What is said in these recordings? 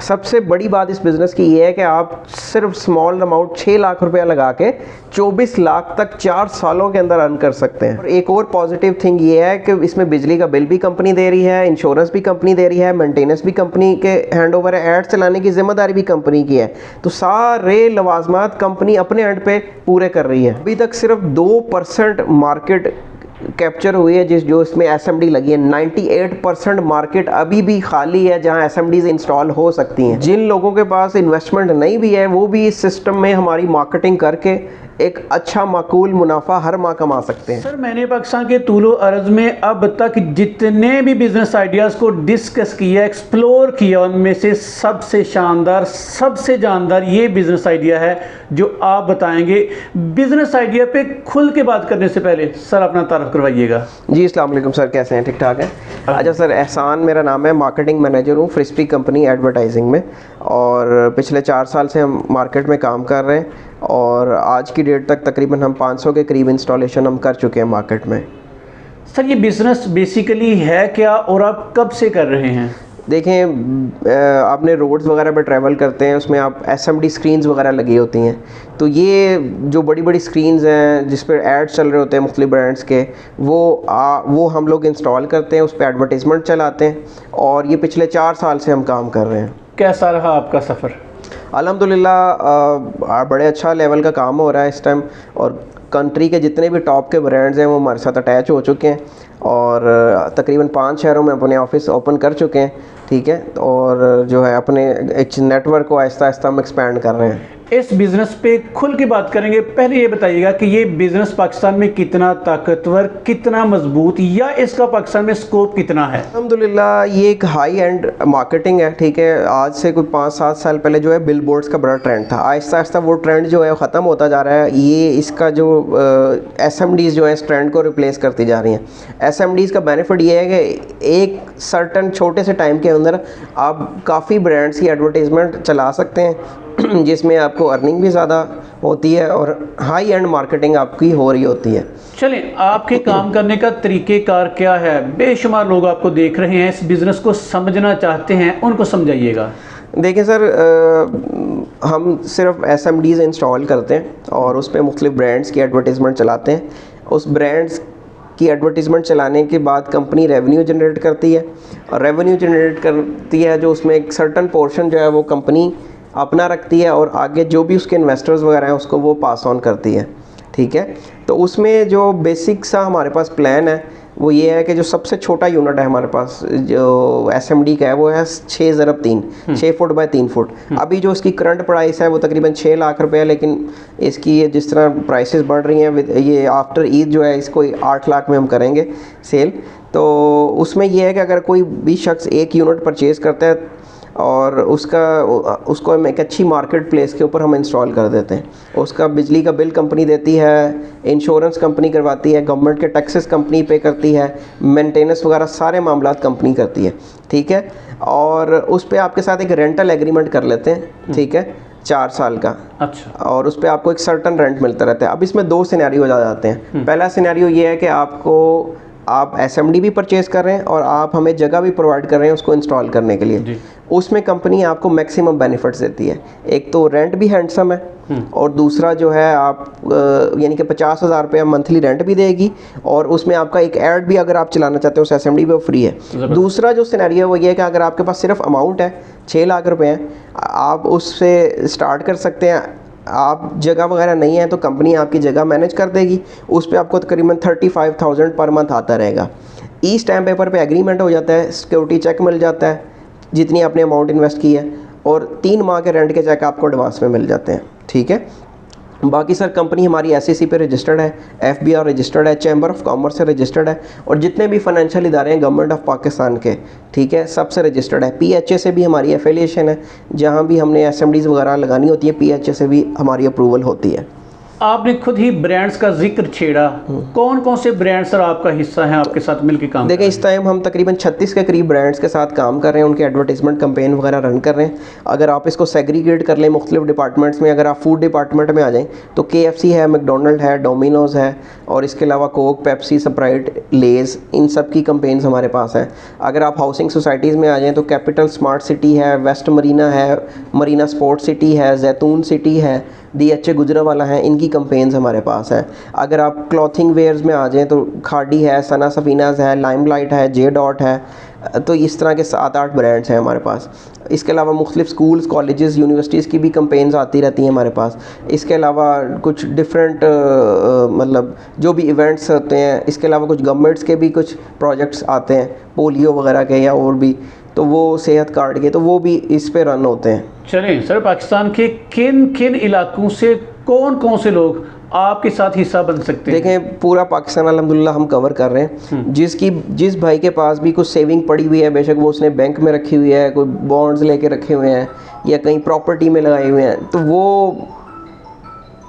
सबसे बड़ी बात इस बिज़नेस की ये है कि आप सिर्फ स्मॉल अमाउंट 6 लाख रुपया लगा के 24 लाख तक 4 सालों के अंदर अर्न कर सकते हैं। और एक और पॉजिटिव थिंग ये है कि इसमें बिजली का बिल भी कंपनी दे रही है, इंश्योरेंस भी कंपनी दे रही है, मेंटेनेंस भी कंपनी के हैंड ओवर है, ऐड चलाने की जिम्मेदारी भी कंपनी की है। तो सारे लवाजमात कंपनी अपने एंड पे पूरे कर रही है। अभी तक सिर्फ 2% मार्केट कैप्चर हुई है जो इसमें एसएमडी लगी है। 98% मार्केट अभी भी खाली है जहां एसएमडीज इंस्टॉल हो सकती हैं। जिन लोगों के पास इन्वेस्टमेंट नहीं भी है वो भी इस सिस्टम में हमारी मार्केटिंग करके एक अच्छा माकूल मुनाफा हर माह कमा सकते हैं। सर, मैंने पाकिस्तान के तूलो अर्ज में अब तक जितने भी बिजनेस आइडियाज़ को डिस्कस किया, एक्सप्लोर किया, उनमें से सबसे शानदार, सबसे जानदार ये बिजनेस आइडिया है जो आप बताएंगे। बिजनेस आइडिया पे खुल के बात करने से पहले सर अपना तारुफ करवाइएगा। जी अस्सलाम वालेकुम सर, कैसे हैं? ठीक ठाक है। अच्छा सर, एहसान मेरा नाम है, मार्केटिंग मैनेजर हूँ फ्रिस्पी कंपनी एडवर्टाइजिंग में, और पिछले 4 साल से हम मार्केट में काम कर रहे हैं और आज की डेट तक तकरीबन हम 500 के करीब इंस्टॉलेशन हम कर चुके हैं मार्केट में। सर, ये बिज़नेस बेसिकली है क्या और आप कब से कर रहे हैं? देखें, आपने रोड्स वगैरह पे ट्रैवल करते हैं, उसमें आप एसएमडी स्क्रीन्स वगैरह लगी होती हैं। तो ये जो बड़ी बड़ी स्क्रीन्स हैं जिस पर एड्स चल रहे होते हैं मुख्तलिफ ब्रांड्स के, वो हम लोग इंस्टॉल करते हैं, उस पर एडवर्टीज़मेंट चलाते हैं और ये पिछले 4 साल से हम काम कर रहे हैं। कैसा रहा आपका सफ़र? अल्हम्दुलिल्लाह बड़े अच्छा लेवल का काम हो रहा है इस टाइम, और कंट्री के जितने भी टॉप के ब्रांड्स हैं वो हमारे साथ अटैच हो चुके हैं और तकरीबन 5 शहरों में अपने ऑफिस ओपन कर चुके हैं। ठीक है, और जो है अपने एक नेटवर्क को आहिस्ता आहिस्ता हम एक्सपैंड कर रहे हैं। इस बिज़नेस पे खुल के बात करेंगे। पहले ये बताइएगा कि ये बिज़नेस पाकिस्तान में कितना ताकतवर, कितना मजबूत, या इसका पाकिस्तान में स्कोप कितना है? अल्हम्दुलिल्लाह ये एक हाई एंड मार्केटिंग है। ठीक है, आज से कोई 5-7 साल पहले जो है बिल बोर्ड्स का बड़ा ट्रेंड था। आहिस्ता आहिस्ता वो ट्रेंड जो है ख़त्म होता जा रहा है। ये इसका जो एसएमडीज़ जो है इस ट्रेंड को रिप्लेस करती जा रही हैं। एसएमडीज़ का बेनिफिट ये है कि एक सर्टन छोटे से टाइम के अंदर आप काफ़ी ब्रांड्स की एडवर्टीज़मेंट चला सकते हैं जिसमें आपको अर्निंग भी ज़्यादा होती है और हाई एंड मार्केटिंग आपकी हो रही होती है। चलिए, आपके काम करने का तरीक़ेकार क्या है? बेशुमार लोग आपको देख रहे हैं, इस बिज़नेस को समझना चाहते हैं, उनको समझाइएगा। देखिए सर, हम सिर्फ एसएमडीज़ इंस्टॉल करते हैं और उस पर मुख्तलिफ ब्रांड्स की एडवर्टीज़मेंट चलाते हैं। उस ब्रांड्स की एडवर्टीज़मेंट चलाने के बाद कंपनी रेवेन्यू जनरेट करती है, और रेवेन्यू जनरेट करती है जो उसमें एक सर्टन पोर्शन जो है वो कंपनी अपना रखती है और आगे जो भी उसके इन्वेस्टर्स वगैरह हैं उसको वो पास ऑन करती है। ठीक है, तो उसमें जो बेसिक सा हमारे पास प्लान है वो ये है कि जो सबसे छोटा यूनिट है हमारे पास जो एसएमडी का है वो है 6x3, 6 फुट बाय 3 फुट। अभी जो इसकी करंट प्राइस है वो तकरीबन 6 लाख रुपए है, लेकिन इसकी जिस तरह प्राइसेस बढ़ रही हैं ये आफ्टर ईद जो है इसको 8 लाख में हम करेंगे सेल। तो उसमें यह है कि अगर कोई भी शख्स एक यूनिट परचेज़ करता है और उसको हम एक अच्छी मार्केट प्लेस के ऊपर हम इंस्टॉल कर देते हैं, उसका बिजली का बिल कंपनी देती है, इंश्योरेंस कंपनी करवाती है, गवर्नमेंट के टैक्सेस कंपनी पे करती है, मेंटेनेंस वगैरह सारे मामलात कंपनी करती है। ठीक है, और उस पर आपके साथ एक रेंटल एग्रीमेंट कर लेते हैं। ठीक है, 4 साल का। अच्छा। और उस पर आपको एक सर्टन रेंट मिलता रहता है। अब इसमें 2 सिनेरियो हो जाते हैं। पहला सिनेरियो ये है कि आप एसएमडी भी परचेज़ कर रहे हैं और आप हमें जगह भी प्रोवाइड कर रहे हैं उसको इंस्टॉल करने के लिए। उसमें कंपनी आपको मैक्सिमम बेनिफिट्स देती है। एक तो रेंट भी हैंडसम है और दूसरा जो है आप यानी कि 50,000 रुपया मंथली रेंट भी देगी और उसमें आपका एक ऐड भी अगर आप चलाना चाहते हो उस एसएमडी पे वो फ्री है। दूसरा जो सिनेरियो वो ये है कि अगर आपके पास सिर्फ अमाउंट है 6 लाख रुपए हैं, आप उससे स्टार्ट कर सकते हैं। आप जगह वगैरह नहीं है तो कंपनी आपकी जगह मैनेज कर देगी, उस पर आपको तकरीबन 35,000 पर मंथ आता रहेगा। ई स्टैम्प पेपर पे एग्रीमेंट हो जाता है, सिक्योरिटी चेक मिल जाता है जितनी आपने अमाउंट इन्वेस्ट की है, और 3 माह के रेंट के चेक आपको एडवांस में मिल जाते हैं। ठीक है, बाकी सर कंपनी हमारी एसईसी पे रजिस्टर्ड है, एफबीआर रजिस्टर्ड है, चैम्बर ऑफ कॉमर्स से रजिस्टर्ड है, और जितने भी फाइनेंशियल इदारे हैं गवर्नमेंट ऑफ पाकिस्तान के, ठीक है, सबसे रजिस्टर्ड है। पीएचए से भी हमारी एफिलिएशन है, जहां भी हमने एसएमडीज़ वगैरह लगानी होती है पीएचए से भी हमारी अप्रूवल होती है। आपने खुद ही ब्रांड्स का जिक्र छेड़ा, कौन कौन से ब्रांड्स सर आपका हिस्सा है, आपके साथ मिलकर काम देखिए इस टाइम हम तकरीबन 36 के करीब ब्रांड्स के साथ काम कर रहे हैं, उनके एडवर्टीजमेंट कैंपेन वगैरह रन कर रहे हैं। अगर आप इसको सेग्रीगेट कर लें मुख्तलिफ डिपार्टमेंट्स में, अगर आप फूड डिपार्टमेंट में आ जाएँ तो KFC है, मैकडोनल्ड है, डोमिनोज़ है, और इसके अलावा कोक, पेप्सी, स्प्राइट, लेज़, इन सब की कैंपेन्स हमारे पास हैं। अगर आप हाउसिंग सोसाइटीज़ में आ जाएँ तो कैपिटल स्मार्ट सिटी है, वेस्ट मरीना है, मरीना स्पोर्ट सिटी है, जैतून सिटी है, DHA गुजरावाला है, इनकी कैंपेन्स हमारे पास है। अगर आप क्लॉथिंग वेयर्स में आ जाएँ तो खाड़ी है, सना सफीनाज है, लाइमलाइट है, जे डॉट है, तो इस तरह के 7-8 ब्रांड्स हैं हमारे पास। इसके अलावा मुख्तलिफ स्कूल्स, कॉलेजेस, यूनिवर्सिटीज़ की भी कैंपेन्स आती रहती हैं हमारे पास। इसके अलावा कुछ डिफरेंट मतलब जो भी इवेंट्स होते हैं, इसके अलावा कुछ गवर्नमेंट्स के भी कुछ प्रोजेक्ट्स आते हैं, पोलियो वगैरह के या और भी, तो वो सेहत कार्ड के, तो वो भी इस पे रन होते हैं। चलें सर, पाकिस्तान के किन किन इलाकों से कौन कौन से लोग आपके साथ हिस्सा बन सकते हैं? देखें पूरा पाकिस्तान अल्हम्दुलिल्लाह हम कवर कर रहे हैं। जिस भाई के पास भी कुछ सेविंग पड़ी हुई है, बेशक वो उसने बैंक में रखी हुई है, कोई बॉन्ड्स लेके रखे हुए हैं या कहीं प्रॉपर्टी में लगाए हुए हैं, तो वो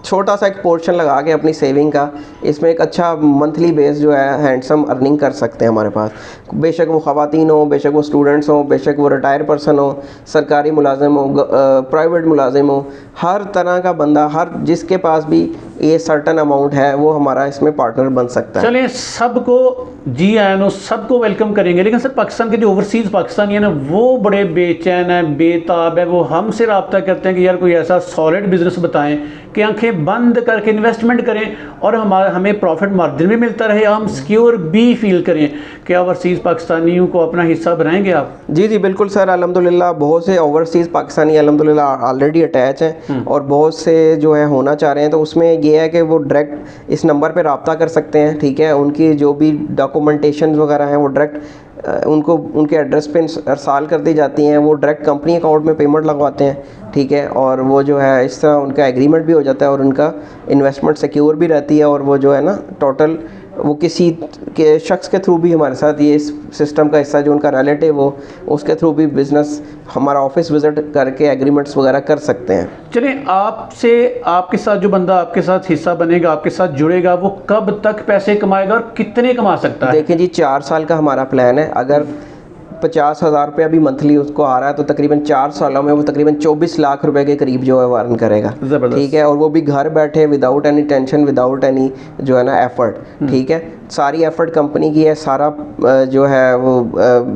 छोटा सा एक पोर्शन लगा के अपनी सेविंग का इसमें एक अच्छा मंथली बेस जो है हैंडसम अर्निंग कर सकते हैं हमारे पास। बेशक वो ख़वातीन हो, बेशक वो स्टूडेंट्स हो, बेशक वो रिटायर पर्सन हो, सरकारी मुलाजिम हो, प्राइवेट मुलाजिम हो, हर तरह का बंदा, हर जिसके पास भी ये सर्टन अमाउंट है वो हमारा इसमें पार्टनर बन सकता है। चलें, सबको जी आए नो, सबको वेलकम करेंगे, लेकिन सर पाकिस्तान के जो ओवरसीज़ पाकिस्तानी है ना, वो बड़े बेचैन है, बेताब है, वो हमसे रब्ता करते हैं कि यार कोई ऐसा सॉलिड बिजनेस बताएं कि आंखें बंद करके इन्वेस्टमेंट करें और हमें प्रॉफिट मार्जिन भी मिलता रहे, हम सिक्योर भी फील करें। क्या ओवरसीज़ पाकिस्तानियों को अपना हिस्सा बनाएंगे आप? जी बिल्कुल सर, अल्हम्दुलिल्लाह बहुत से ओवरसीज़ पाकिस्तानी अल्हम्दुलिल्लाह ऑलरेडी अटैच हैं और बहुत से जो है होना चाह रहे हैं। तो उसमें ये है कि वो डायरेक्ट इस नंबर पे रब्ता कर सकते हैं, ठीक है। उनकी जो भी डॉक्यूमेंटेशन वगैरह हैं वो डायरेक्ट उनको उनके एड्रेस पे अरसाल कर दी जाती हैं, वो डायरेक्ट कंपनी अकाउंट में पेमेंट लगवाते हैं, ठीक है। और वो जो है इस तरह उनका एग्रीमेंट भी हो जाता है और उनका इन्वेस्टमेंट सिक्योर भी रहती है, और वो जो है ना टोटल वो किसी के शख्स के थ्रू भी हमारे साथ ये इस सिस्टम का हिस्सा जो उनका रिलेटिव हो उसके थ्रू भी बिज़नेस हमारा ऑफिस विज़िट करके एग्रीमेंट्स वगैरह कर सकते हैं। चलिए, आपसे आपके साथ जो बंदा आपके साथ हिस्सा बनेगा, आपके साथ जुड़ेगा, वो कब तक पैसे कमाएगा और कितने कमा सकता है? देखिए जी, 4 साल का हमारा प्लान है। अगर 50,000 रुपया भी मंथली उसको आ रहा है तो तकरीबन 4 सालों में वो तकरीबन 24 लाख रुपए के करीब जो है वो अर्न करेगा, ठीक है। और वो भी घर बैठे, without any tension, without any जो है ना एफर्ट, ठीक है। सारी एफर्ट कंपनी की है, सारा जो है वो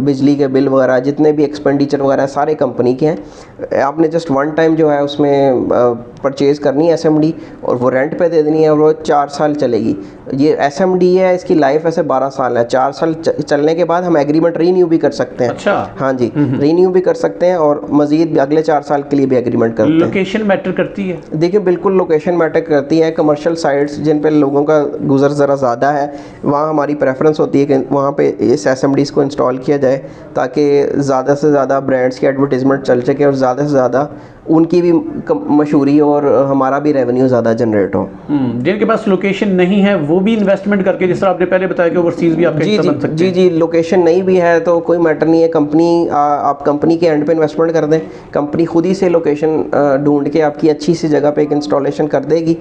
बिजली के बिल वगैरह जितने भी एक्सपेंडिचर वगैरह सारे कंपनी के हैं। आपने जस्ट वन टाइम जो है उसमें परचेज़ करनी है SMD और वो रेंट पे दे देनी है और वो 4 साल चलेगी। ये SMD है, इसकी लाइफ ऐसे 12 साल है। 4 साल चलने के बाद हम एग्रीमेंट रीन्यू भी कर सकते हैं। अच्छा, हाँ जी, रीन्यू भी कर सकते हैं और मज़ीद अगले 4 साल के लिए भी एग्रीमेंट करते हैं। लोकेशन मैटर करती है? देखिए बिल्कुल लोकेशन मैटर करती है। कमर्शियल साइट्स जिन पे लोगों का गुजर ज़रा ज़्यादा है, वहाँ हमारी प्रेफरेंस होती है कि वहाँ पे इस SMDs को इंस्टॉल किया जाए ताकि ज़्यादा से ज़्यादा ब्रांड्स की एडवर्टीज़मेंट चल सके और ज़्यादा से ज़्यादा उनकी भी मशहूरी और हमारा भी रेवेन्यू ज़्यादा जनरेट हो। जिनके पास लोकेशन नहीं है वो भी इन्वेस्टमेंट करके, जिस तरह आपने पहले बताया कि ओवरसीज़ भी आपका हिस्सा बन सकते हैं। जी, लोकेशन नहीं भी है तो कोई मैटर नहीं है। आप कंपनी के एंड पे इन्वेस्टमेंट कर दें, कंपनी खुद ही से लोकेशन ढूंढ के आपकी अच्छी सी जगह पे एक इंस्टॉलेशन कर देगी।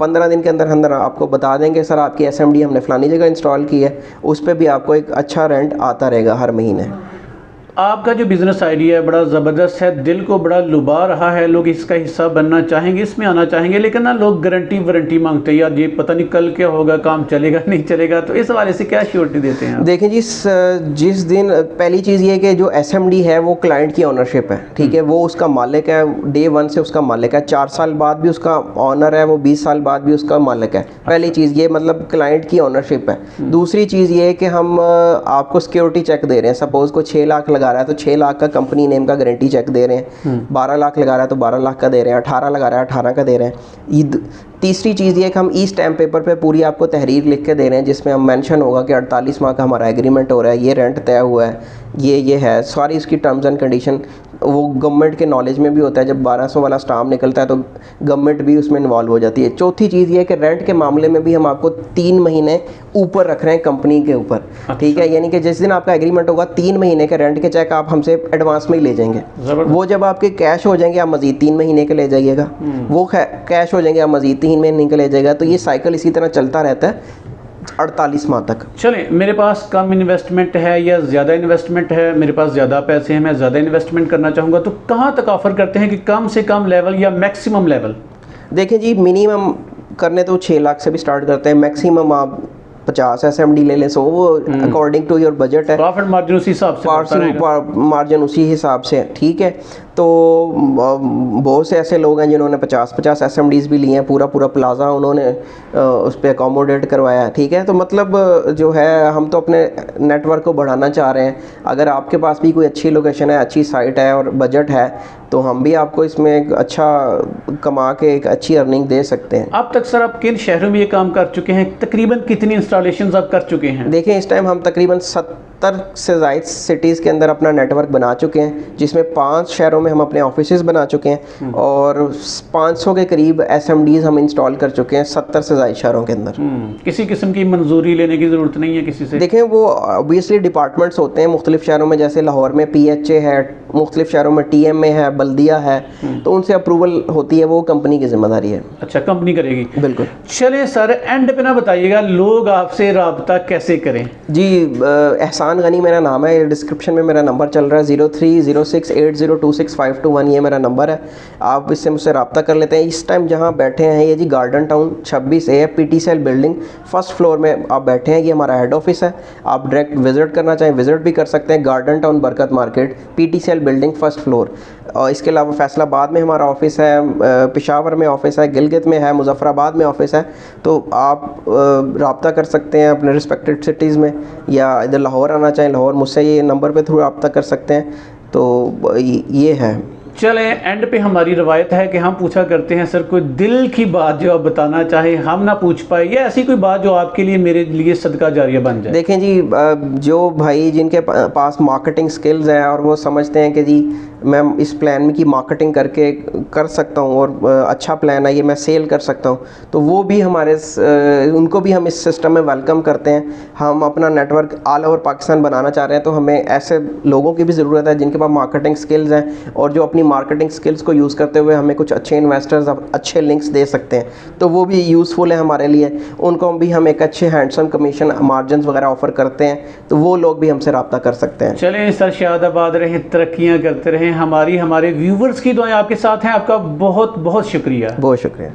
15 दिन के अंदर अंदर आपको बता देंगे सर आपकी SMD हमने फ़लानी जगह इंस्टॉल की है, उस पर भी आपको एक अच्छा रेंट आता रहेगा हर महीने। आपका जो बिज़नेस आइडिया है बड़ा ज़बरदस्त है, दिल को बड़ा लुभा रहा है, लोग इसका हिस्सा बनना चाहेंगे, इसमें आना चाहेंगे, लेकिन ना लोग गारंटी वारंटी मांगते हैं, यार ये पता नहीं कल क्या होगा, काम चलेगा नहीं चलेगा, तो इस हवाले से क्या श्योरिटी देते हैं आप? देखिए जी, जिस दिन पहली चीज़ ये कि जो SMD है वो क्लाइंट की ओनरशिप है, ठीक है। वो उसका मालिक है, डे 1 से उसका मालिक है, 4 साल बाद भी उसका ऑनर है, वो 20 साल बाद भी उसका मालिक है। पहली चीज़ ये मतलब क्लाइंट की ओनरशिप है। दूसरी चीज़ ये कि हम आपको सिक्योरिटी चेक दे रहे हैं। सपोज़ को 6 लाख लगा रहा है तो 6 लाख का कंपनी नेम का गारंटी चेक दे रहे हैं, 12 लाख लगा रहा है तो 12 लाख का दे रहे हैं, 18 लगा रहा है 18 का दे रहे हैं। तीसरी चीज़ ये कि हम स्टैम्प पेपर पे पूरी आपको तहरीर लिख के दे रहे हैं जिसमें हम मेंशन होगा कि 48 माह का हमारा एग्रीमेंट हो रहा है, ये रेंट तय हुआ है, ये है सारी इसकी टर्म्स एंड कंडीशन वो गवर्नमेंट के नॉलेज में भी होता है। जब 1200 वाला स्टाम्प निकलता है तो गवर्नमेंट भी उसमें इन्वॉल्व हो जाती है। चौथी चीज़ ये है कि रेंट के मामले में भी हम आपको 3 महीने ऊपर रख रहे हैं कंपनी के ऊपर। ठीक है, यानी कि जिस दिन आपका एग्रीमेंट होगा 3 महीने के रेंट के चेक आप हमसे एडवांस में ही ले जाएंगे। वो जब आपके कैश हो जाएंगे आप मजीद 3 महीने के ले जाइएगा, वो कैश हो जाएंगे आप मजीद 3 महीने के ले जाएगा। तो ये साइकिल इसी तरह चलता रहता है 48 माह तक। चलें, मेरे पास कम इन्वेस्टमेंट है या ज़्यादा इन्वेस्टमेंट है, मेरे पास ज़्यादा पैसे हैं, मैं ज़्यादा इन्वेस्टमेंट करना चाहूँगा, तो कहाँ तक ऑफ़र करते हैं कि कम से कम लेवल या मैक्सिमम लेवल? देखिए जी, मिनिमम करने तो 6 लाख से भी स्टार्ट करते हैं, मैक्सिमम आप 50 SMD ले लें। सो वो अकॉर्डिंग टू योर बजट है, प्रॉफिट मार्जिन उसी हिसाब से, मार्जिन उसी हिसाब से। ठीक है, तो बहुत से ऐसे लोग हैं जिन्होंने 50 SMDs भी लिए हैं, पूरा प्लाजा उन्होंने उस पर अकोमोडेट करवाया है। ठीक है, तो मतलब जो है हम तो अपने नेटवर्क को बढ़ाना चाह रहे हैं। अगर आपके पास भी कोई अच्छी लोकेशन है, अच्छी साइट है और बजट है, तो हम भी आपको इसमें एक अच्छा कमा के एक अच्छी अर्निंग दे सकते हैं। अब तक सर आप किन शहरों में ये काम कर चुके हैं? तकरीबन कितनी इंस्टॉलेशंस आप कर चुके हैं? देखिए, इस टाइम हम तकरीबन 70 से ज़ायद सिटीज़ के अंदर अपना नेटवर्क बना चुके हैं, जिसमें 5 शहरों में हम अपने ऑफिसेज बना चुके हैं और 500 के करीब SMDs हम इंस्टॉल कर चुके हैं 70 से ज़ायद शहरों के अंदर। किसी किस्म की मंजूरी लेने की ज़रूरत नहीं है किसी से? देखें, वो ऑब्वियसली डिपार्टमेंट्स होते हैं मुख्तलिफ शहरों में, जैसे लाहौर में PHA है, मुख्तलिफ शहरों में TMA है, बल्दिया है, तो उनसे अप्रूवल होती है, वो कंपनी की जिम्मेदारी है। अच्छा, कंपनी करेगी? बिल्कुल। चले सर, एंड पे ना बताइएगा लोग आपसे रब्ता कैसे करें? जी, एहसान गनी मेरा नाम है, डिस्क्रिप्शन में मेरा नंबर चल रहा है 0306802651, ये मेरा नंबर है। आप इससे मुझसे रब्ता कर लेते हैं। इस टाइम जहाँ बैठे हैं ये जी गार्डन टाउन 26A है, PTCL बिल्डिंग, फर्स्ट फ्लोर में आप बैठे हैं, ये हमारा हेड ऑफिस है। आप डायरेक्ट विज़िट करना चाहें विज़िट भी कर सकते हैं। गार्डन टाउन बरकत market, PTCL building, first floor. और इसके अलावा फैसलाबाद में हमारा ऑफिस है, पेशावर में ऑफिस है, गिलगित में है, मुजफ्फराबाद में ऑफिस है। तो आप रब्ता कर सकते हैं अपने रिस्पेक्टेड सिटीज़ में, या इधर लाहौर आना चाहें लाहौर, मुझसे ये नंबर पे थ्रू रब्ता कर सकते हैं। तो ये है। चले, एंड पे हमारी रवायत है कि हम पूछा करते हैं सर कोई दिल की बात जो आप बताना चाहें हम ना पूछ पाए, या ऐसी कोई बात जो आपके लिए मेरे लिए सदका जारिया बन जाए। देखें जी, जो भाई जिनके पास मार्केटिंग स्किल्स हैं और वो समझते हैं कि जी मैं इस प्लान की मार्केटिंग करके कर सकता हूँ और अच्छा प्लान है ये, मैं सेल कर सकता हूँ, तो वो भी उनको भी हम इस सिस्टम में वेलकम करते हैं। हम अपना नेटवर्क ऑल ओवर पाकिस्तान बनाना चाह रहे हैं, तो हमें ऐसे लोगों की भी ज़रूरत है जिनके पास मार्केटिंग स्किल्स हैं और जो अपनी मार्केटिंग स्किल्स को यूज़ करते हुए हमें कुछ अच्छे इन्वेस्टर्स अच्छे लिंक्स दे सकते हैं, तो वो भी यूज़फुल है हमारे लिए। उनको भी हम एक अच्छे हैंडसम कमीशन मार्जिन वगैरह ऑफ़र करते हैं, तो वो लोग भी हमसे रब्ता कर सकते हैं। चलें सर, शादाबाद रहें, तरक्कियाँ करते रहें। हमारे व्यूवर्स की दुआएं आपके साथ हैं। आपका बहुत बहुत शुक्रिया। बहुत शुक्रिया।